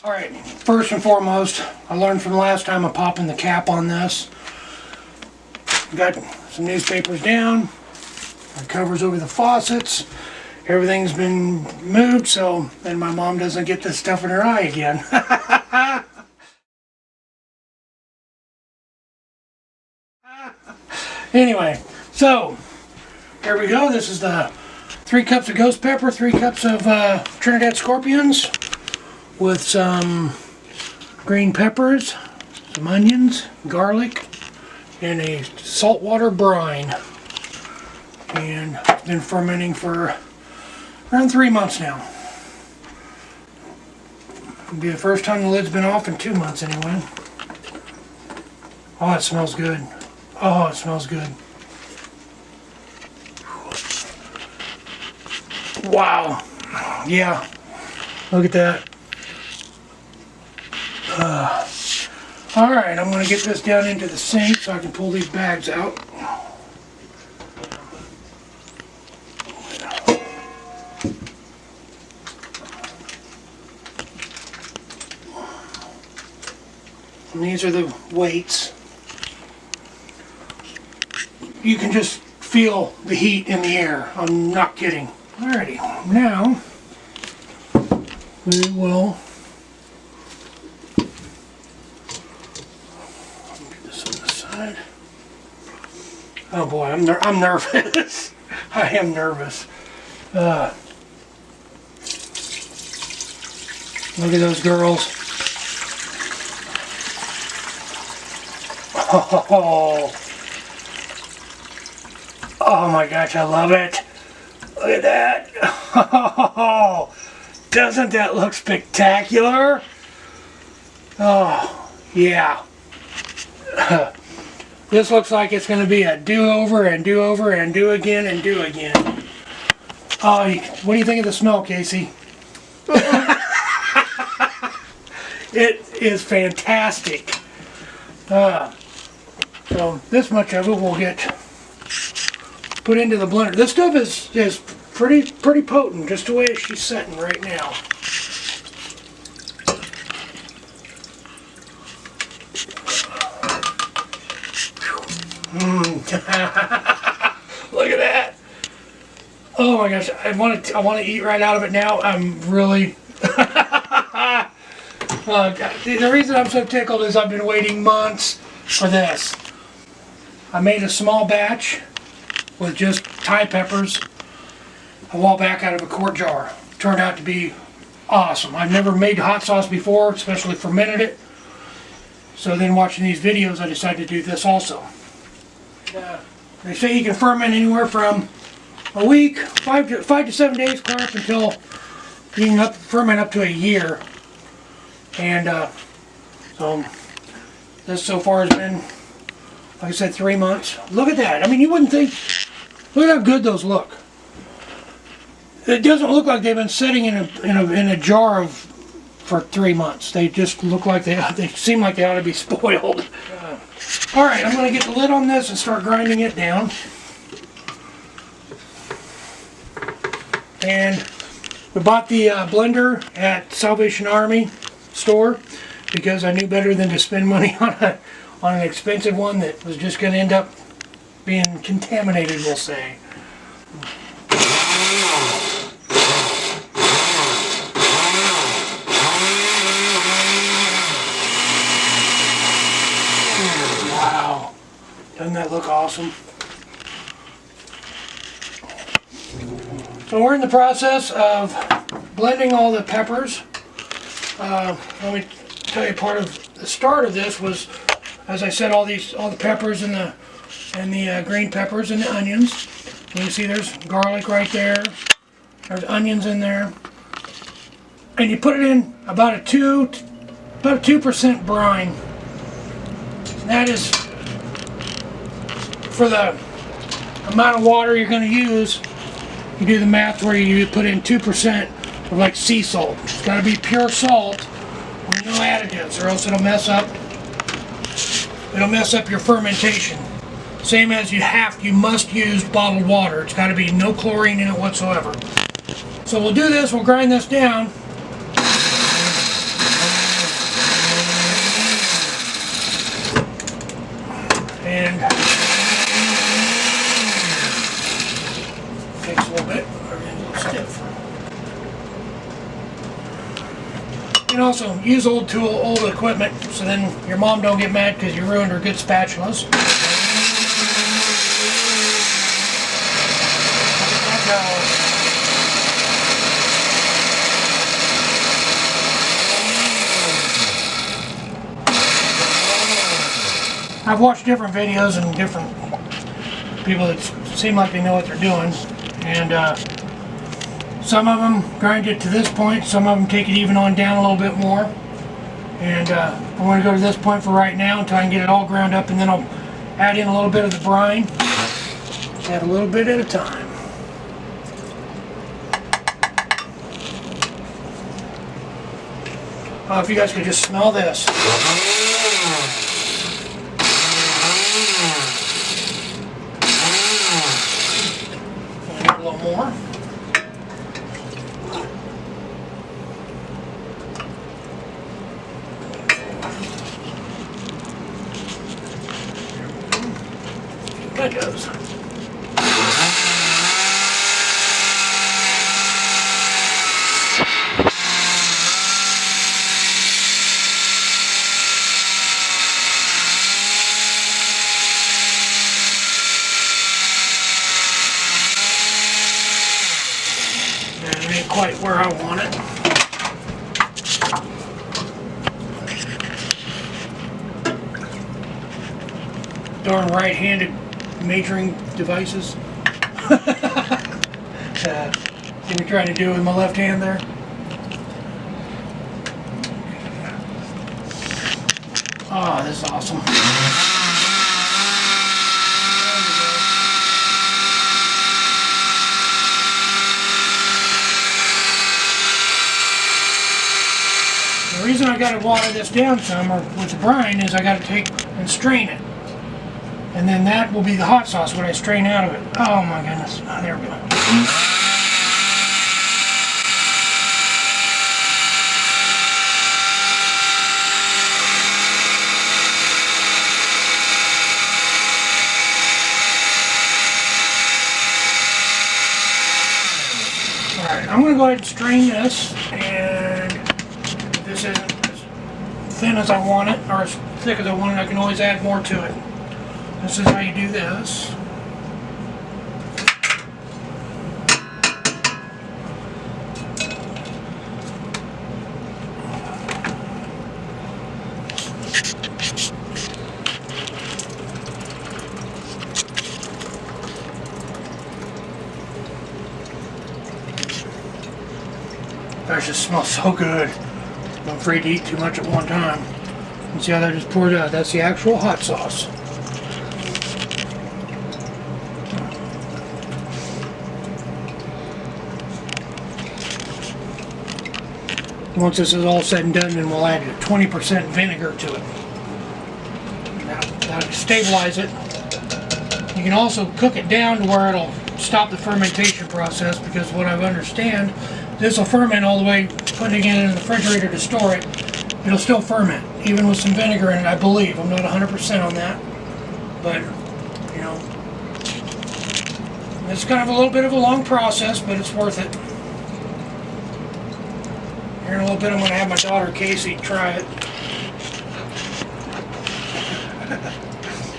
Alright, first and foremost, I learned from last time of popping the cap on this. Got some newspapers down, the covers over the faucets, everything's been moved so then my mom doesn't get this stuff in her eye again. Anyway, so here we go. This is the 3 cups of ghost pepper, 3 cups of Trinidad scorpions with some green peppers, some onions, garlic, and a saltwater brine. And it's been fermenting for around 3 months now. It'll be the first time the lid's been off in 2 months anyway. Oh, it smells good. Oh, it smells good. Wow. Yeah. Look at that. Alright, I'm going to get this down into the sink so I can pull these bags out. And these are the weights. You can just feel the heat in the air. I'm not kidding. Alrighty, now we will get this on the side. Oh boy, I'm nervous. I am nervous. Look at those girls. Oh my gosh, I love it. Look at that. Oh, doesn't that look spectacular? Oh, yeah. This looks like it's going to be a do-over and do-over and do again and do again. Oh, what do you think of the smell, Casey? It is fantastic. So this much of it will get put into the blender. This stuff is pretty potent, just the way she's sitting right now. Look at that! Oh my gosh, I want to eat right out of it now. I'm really. The reason I'm so tickled is I've been waiting months for this. I made a small batch with just Thai peppers a while back out of a quart jar. Turned out to be awesome. I've never made hot sauce before, especially fermented it. So then watching these videos I decided to do this also. They say you can ferment anywhere from a week, 5 to 7 days, clear up until you can ferment up to a year. And so this so far has been, like I said, 3 months. Look at that. I mean, you wouldn't think. Look at how good those look. It doesn't look like they've been sitting in a jar for 3 months. They just look like they seem like they ought to be spoiled. All right, I'm going to get the lid on this and start grinding it down. And we bought the blender at Salvation Army store because I knew better than to spend money on an expensive one that was just going to end up being contaminated, we'll say. Wow, doesn't that look awesome? So we're in the process of blending all the peppers. Let me tell you, part of the start of this was, as I said, all the peppers and the green peppers and the onions. You can see there's garlic right there. There's onions in there, and you put it in about a 2% brine. And that is for the amount of water you're going to use. You do the math where you put in 2% of like sea salt. It's got to be pure salt with no additives, or else it'll mess up. It'll mess up your fermentation. Same as you must use bottled water. It's got to be no chlorine in it whatsoever. So we'll do this. We'll grind this down. and takes a little bit, everything's a little stiff. You can also use old equipment, so then your mom don't get mad because you ruined her good spatulas. Look at that go. I've watched different videos and different people that seem like they know what they're doing, and some of them grind it to this point, some of them take it even on down a little bit more, and I'm going to go to this point for right now until I can get it all ground up, and then I'll add in a little bit of the brine. Add a little bit at a time. Oh, if you guys could just smell this. A little more. See what that does. It ain't quite where I want it. Darn right-handed measuring devices. See what I'm trying to do with my left hand there? Oh, this is awesome. The reason I got to water this down some with the brine is I got to take and strain it. And then that will be the hot sauce when I strain out of it. Oh my goodness. Oh, there we go. Alright, I'm going to go ahead and strain this, and if this isn't as thin as I want it, or as thick as I want it, I can always add more to it. This is how you do this. That just smells so good. I'm afraid to eat too much at one time. And see how that just poured out? That's the actual hot sauce. Once this is all said and done, then we'll add 20% vinegar to it. That'll stabilize it. You can also cook it down to where it'll stop the fermentation process, because what I understand, this will ferment all the way, putting it in the refrigerator to store it. It'll still ferment, even with some vinegar in it, I believe. I'm not 100% on that, but, you know, it's kind of a little bit of a long process, but it's worth it. Here in a little bit, I'm going to have my daughter Casey try it.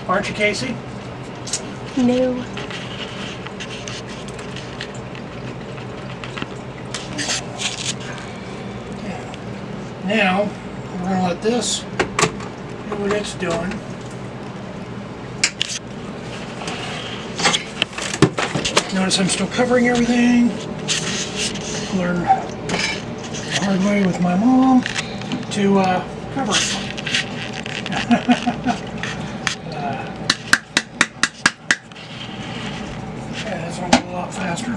Aren't you, Casey? No. Now, we're going to let this do what it's doing. Notice I'm still covering everything. Learn the hard way with my mom to cover it. Yeah, this one goes a lot faster.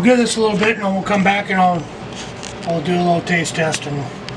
we'll give this a little bit and then we'll come back and I'll do a little taste test and